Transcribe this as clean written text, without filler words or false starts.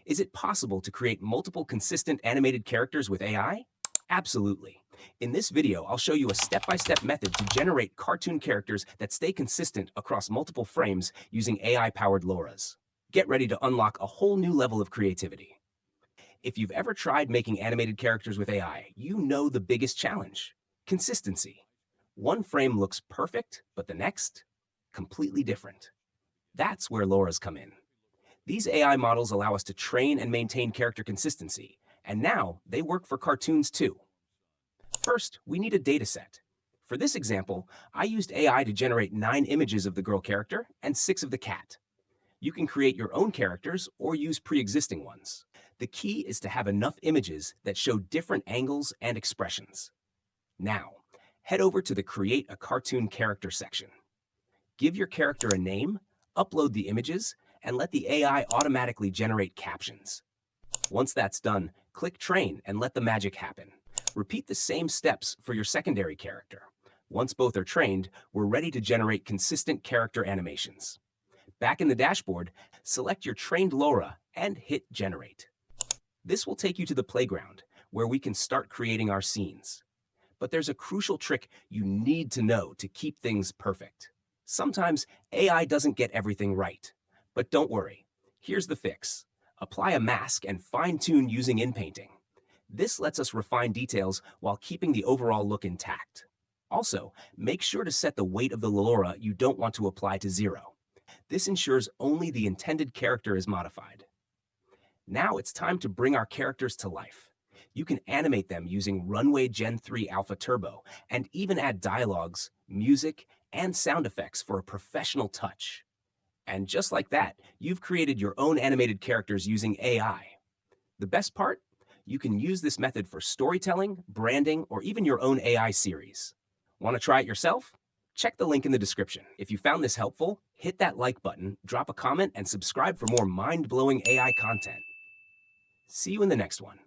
Is it possible to create multiple consistent animated characters with AI? Absolutely. In this video, I'll show you a step-by-step method to generate cartoon characters that stay consistent across multiple frames using AI-powered LoRAs. Get ready to unlock a whole new level of creativity. If you've ever tried making animated characters with AI, you know the biggest challenge: consistency. One frame looks perfect, but the next, completely different. That's where LoRAs come in. These AI models allow us to train and maintain character consistency, and now they work for cartoons too. First, we need a dataset. For this example, I used AI to generate 9 images of the girl character and 6 of the cat. You can create your own characters or use pre-existing ones. The key is to have enough images that show different angles and expressions. Now, head over to the Create a Cartoon Character section. Give your character a name, upload the images, and let the AI automatically generate captions. Once that's done, click Train and let the magic happen. Repeat the same steps for your secondary character. Once both are trained, we're ready to generate consistent character animations. Back in the dashboard, select your trained LoRA and hit Generate. This will take you to the playground, where we can start creating our scenes. But there's a crucial trick you need to know to keep things perfect. Sometimes AI doesn't get everything right. But don't worry, here's the fix. Apply a mask and fine-tune using inpainting. This lets us refine details while keeping the overall look intact. Also, make sure to set the weight of the LoRA you don't want to apply to 0. This ensures only the intended character is modified. Now it's time to bring our characters to life. You can animate them using Runway Gen-3 Alpha Turbo and even add dialogues, music, and sound effects for a professional touch. And just like that, you've created your own animated characters using AI. The best part? You can use this method for storytelling, branding, or even your own AI series. Want to try it yourself? Check the link in the description. If you found this helpful, hit that like button, drop a comment, and subscribe for more mind-blowing AI content. See you in the next one.